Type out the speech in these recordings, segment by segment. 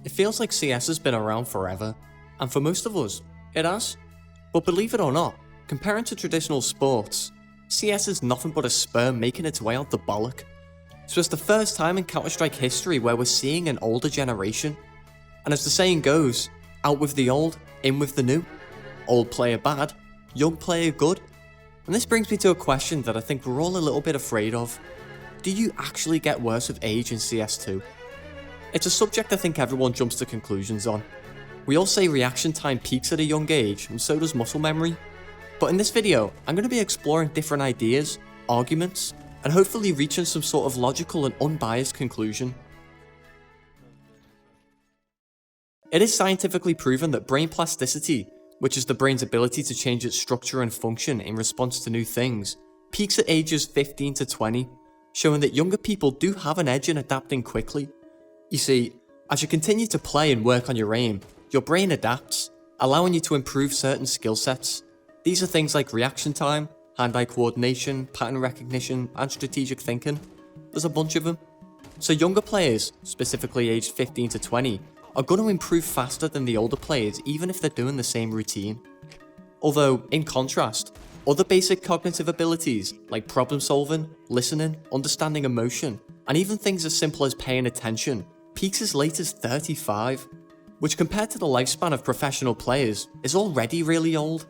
It feels like CS has been around forever, and for most of us, it has. But believe it or not, comparing to traditional sports, CS is nothing but a sperm making its way out the bollock. So it's the first time in Counter-Strike history where we're seeing an older generation. And as the saying goes, out with the old, in with the new. Old player bad, young player good. And this brings me to a question that I think we're all a little bit afraid of. Do you actually get worse with age in CS2? It's a subject I think everyone jumps to conclusions on. We all say reaction time peaks at a young age, and so does muscle memory. But in this video, I'm going to be exploring different ideas, arguments, and hopefully reaching some sort of logical and unbiased conclusion. It is scientifically proven that brain plasticity, which is the brain's ability to change its structure and function in response to new things, peaks at ages 15 to 20, showing that younger people do have an edge in adapting quickly. You see, as you continue to play and work on your aim, your brain adapts, allowing you to improve certain skill sets. These are things like reaction time, hand-eye coordination, pattern recognition, and strategic thinking. There's a bunch of them. So younger players, specifically aged 15 to 20, are going to improve faster than the older players even if they're doing the same routine. Although, in contrast, other basic cognitive abilities like problem solving, listening, understanding emotion, and even things as simple as paying attention peaks as late as 35, which compared to the lifespan of professional players is already really old.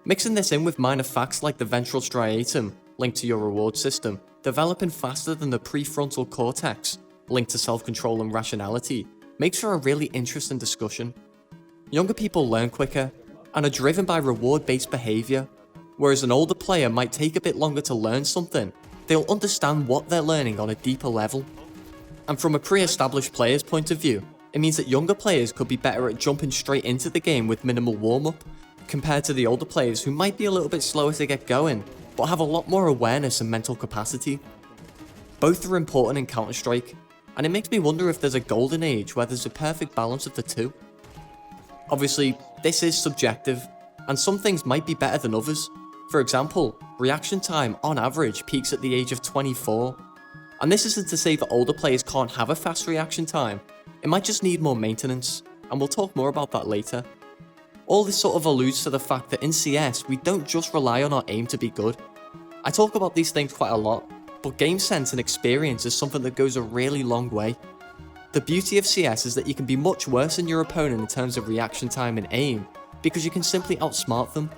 Mixing this in with minor facts like the ventral striatum, linked to your reward system, developing faster than the prefrontal cortex, linked to self-control and rationality, makes for a really interesting discussion. Younger people learn quicker, and are driven by reward-based behaviour, whereas an older player might take a bit longer to learn something. They'll understand what they're learning on a deeper level. And from a pre-established player's point of view, it means that younger players could be better at jumping straight into the game with minimal warm-up, compared to the older players who might be a little bit slower to get going, but have a lot more awareness and mental capacity. Both are important in Counter-Strike, and it makes me wonder if there's a golden age where there's a perfect balance of the two. Obviously, this is subjective, and some things might be better than others. For example, reaction time on average peaks at the age of 24. And this isn't to say that older players can't have a fast reaction time, it might just need more maintenance, and we'll talk more about that later. All this sort of alludes to the fact that in CS, we don't just rely on our aim to be good. I talk about these things quite a lot, but game sense and experience is something that goes a really long way. The beauty of CS is that you can be much worse than your opponent in terms of reaction time and aim, because you can simply outsmart them.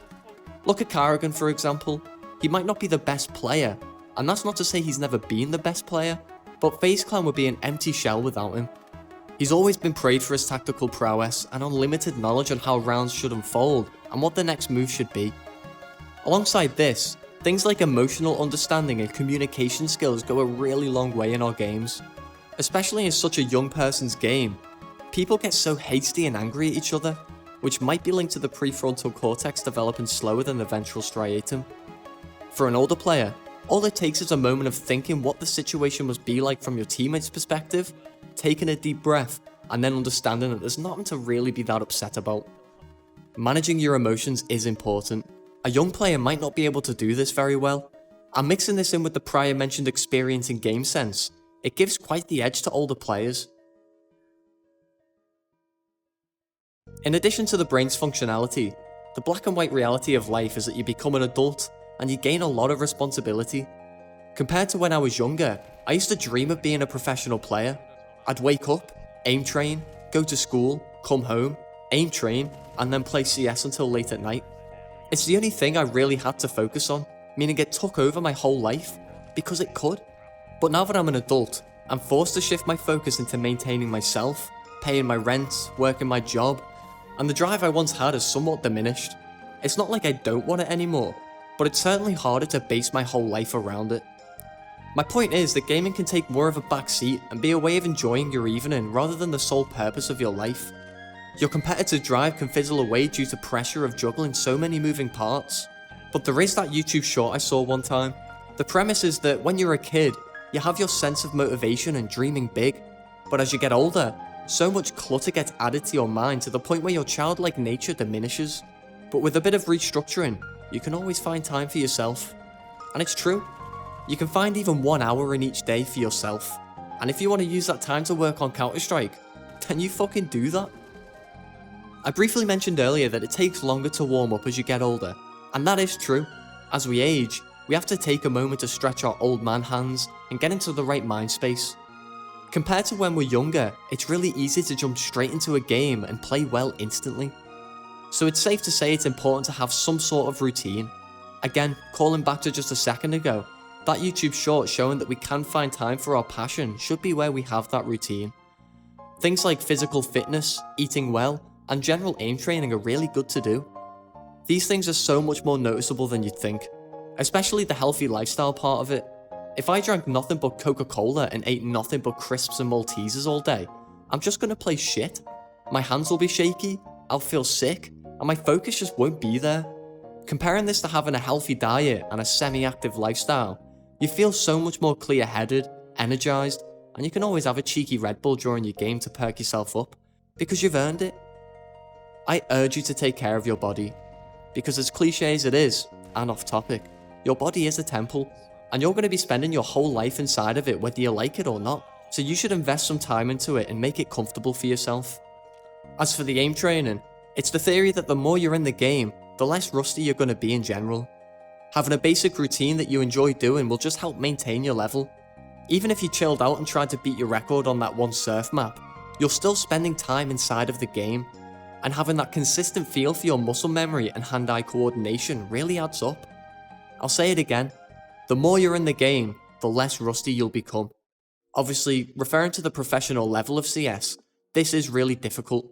Look at Karrigan for example. He might not be the best player, and that's not to say he's never been the best player, but FaZe Clan would be an empty shell without him. He's always been praised for his tactical prowess and unlimited knowledge on how rounds should unfold and what the next move should be. Alongside this, things like emotional understanding and communication skills go a really long way in our games. Especially in such a young person's game, people get so hasty and angry at each other, which might be linked to the prefrontal cortex developing slower than the ventral striatum. For an older player, all it takes is a moment of thinking what the situation must be like from your teammate's perspective, taking a deep breath, and then understanding that there's nothing to really be that upset about. Managing your emotions is important. A young player might not be able to do this very well, and mixing this in with the prior mentioned experience and game sense, it gives quite the edge to older players. In addition to the brain's functionality, the black and white reality of life is that you become an adult and you gain a lot of responsibility. Compared to when I was younger, I used to dream of being a professional player. I'd wake up, aim train, go to school, come home, aim train, and then play CS until late at night. It's the only thing I really had to focus on, meaning it took over my whole life, because it could. But now that I'm an adult, I'm forced to shift my focus into maintaining myself, paying my rent, working my job, and the drive I once had has somewhat diminished. It's not like I don't want it anymore, but it's certainly harder to base my whole life around it. My point is that gaming can take more of a back seat and be a way of enjoying your evening rather than the sole purpose of your life. Your competitive drive can fizzle away due to pressure of juggling so many moving parts. But there is that YouTube short I saw one time. The premise is that when you're a kid, you have your sense of motivation and dreaming big, but as you get older, so much clutter gets added to your mind to the point where your childlike nature diminishes. But with a bit of restructuring, you can always find time for yourself. And it's true. You can find even 1 hour in each day for yourself. And if you want to use that time to work on Counter-Strike, Can you fucking do that? I briefly mentioned earlier that it takes longer to warm up as you get older, and that is true. As we age, we have to take a moment to stretch our old man hands and get into the right mind space. Compared to when we're younger, it's really easy to jump straight into a game and play well instantly. So it's safe to say it's important to have some sort of routine. Again, calling back to just a second ago, that YouTube short showing that we can find time for our passion should be where we have that routine. Things like physical fitness, eating well, and general aim training are really good to do. These things are so much more noticeable than you'd think, especially the healthy lifestyle part of it. If I drank nothing but Coca-Cola and ate nothing but crisps and Maltesers all day, I'm just gonna play shit. My hands will be shaky, I'll feel sick, and my focus just won't be there. Comparing this to having a healthy diet and a semi-active lifestyle, you feel so much more clear-headed, energized, and you can always have a cheeky Red Bull during your game to perk yourself up, because you've earned it. I urge you to take care of your body, because as cliche as it is, and off topic, your body is a temple, and you're going to be spending your whole life inside of it whether you like it or not, so you should invest some time into it and make it comfortable for yourself. As for the aim training, it's the theory that the more you're in the game, the less rusty you're going to be in general. Having a basic routine that you enjoy doing will just help maintain your level. Even if you chilled out and tried to beat your record on that one surf map, you're still spending time inside of the game, and having that consistent feel for your muscle memory and hand-eye coordination really adds up. I'll say it again, the more you're in the game, the less rusty you'll become. Obviously, referring to the professional level of CS, this is really difficult.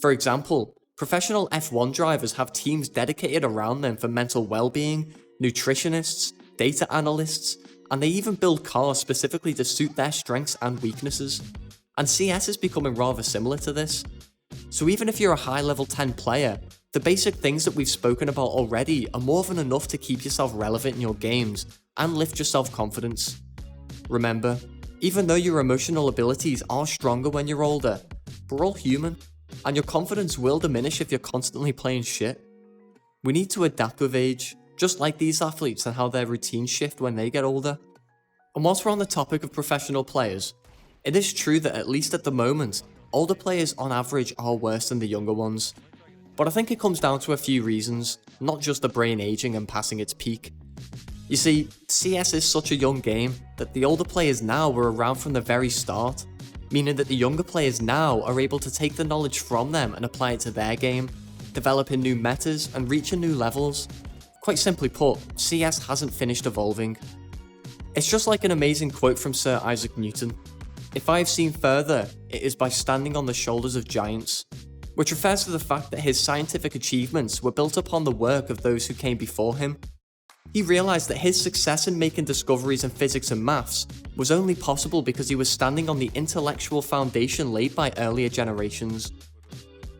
For example, professional F1 drivers have teams dedicated around them for mental well-being, nutritionists, data analysts, and they even build cars specifically to suit their strengths and weaknesses. And CS is becoming rather similar to this. So even if you're a high level 10 player, the basic things that we've spoken about already are more than enough to keep yourself relevant in your games and lift your self-confidence. Remember, even though your emotional abilities are stronger when you're older, we're all human, and your confidence will diminish if you're constantly playing shit. We need to adapt with age, just like these athletes and how their routines shift when they get older. And whilst we're on the topic of professional players, it is true that at least at the moment, older players on average are worse than the younger ones. But I think it comes down to a few reasons, not just the brain aging and passing its peak. You see, CS is such a young game that the older players now were around from the very start, meaning that the younger players now are able to take the knowledge from them and apply it to their game, developing new metas and reaching new levels. Quite simply put, CS hasn't finished evolving. It's just like an amazing quote from Sir Isaac Newton. If I have seen further, it is by standing on the shoulders of giants, which refers to the fact that his scientific achievements were built upon the work of those who came before him. He realised that his success in making discoveries in physics and maths was only possible because he was standing on the intellectual foundation laid by earlier generations.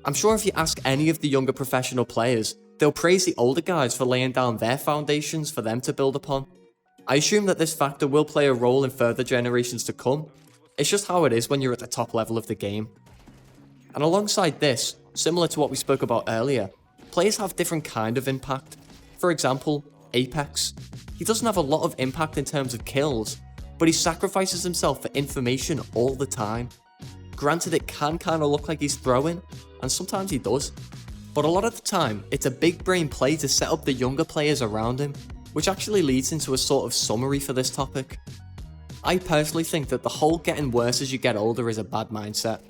I'm sure if you ask any of the younger professional players, they'll praise the older guys for laying down their foundations for them to build upon. I assume that this factor will play a role in further generations to come. It's just how it is when you're at the top level of the game. And alongside this, similar to what we spoke about earlier, players have different kind of impact. For example, Apex. He doesn't have a lot of impact in terms of kills, but he sacrifices himself for information all the time. Granted, it can kind of look like he's throwing, and sometimes he does, but a lot of the time, it's a big brain play to set up the younger players around him, which actually leads into a sort of summary for this topic. I personally think that the whole getting worse as you get older is a bad mindset.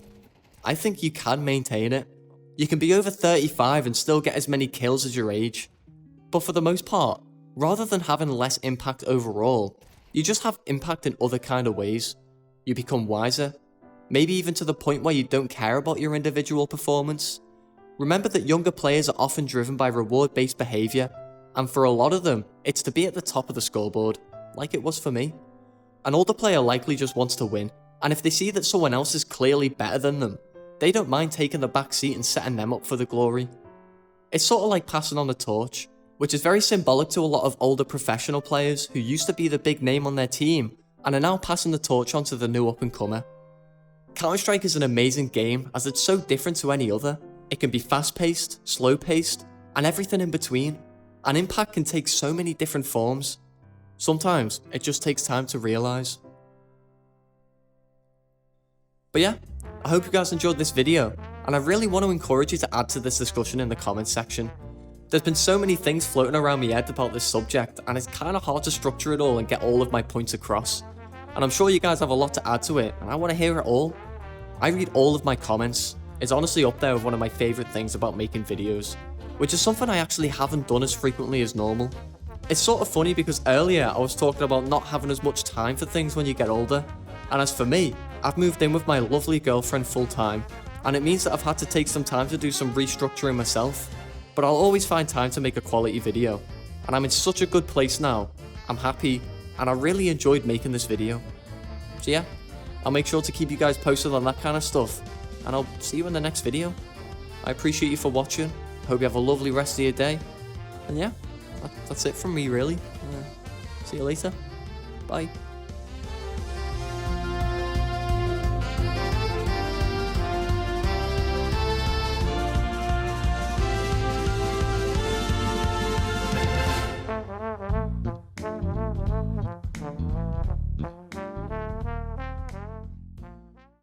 I think you can maintain it. You can be over 35 and still get as many kills as your age. But for the most part, rather than having less impact overall, you just have impact in other kind of ways. You become wiser, maybe even to the point where you don't care about your individual performance. Remember that younger players are often driven by reward-based behaviour, and for a lot of them, it's to be at the top of the scoreboard, like it was for me. An older player likely just wants to win, and if they see that someone else is clearly better than them, they don't mind taking the back seat and setting them up for the glory. It's sort of like passing on the torch, which is very symbolic to a lot of older professional players who used to be the big name on their team and are now passing the torch on to the new up-and-comer. Counterstrike is an amazing game as it's so different to any other. It can be fast-paced, slow-paced, and everything in between. An impact can take so many different forms. Sometimes it just takes time to realise. But yeah, I hope you guys enjoyed this video, and I really want to encourage you to add to this discussion in the comments section. There's been so many things floating around my head about this subject, and it's kind of hard to structure it all and get all of my points across. And I'm sure you guys have a lot to add to it, and I want to hear it all. I read all of my comments. It's honestly up there with one of my favourite things about making videos, which is something I actually haven't done as frequently as normal. It's sort of funny because earlier I was talking about not having as much time for things when you get older, and as for me, I've moved in with my lovely girlfriend full time, and it means that I've had to take some time to do some restructuring myself, but I'll always find time to make a quality video, and I'm in such a good place now. I'm happy, and I really enjoyed making this video. So yeah, I'll make sure to keep you guys posted on that kind of stuff, and I'll see you in the next video. I appreciate you for watching, hope you have a lovely rest of your day, and yeah, that's it from me really. See you later, bye.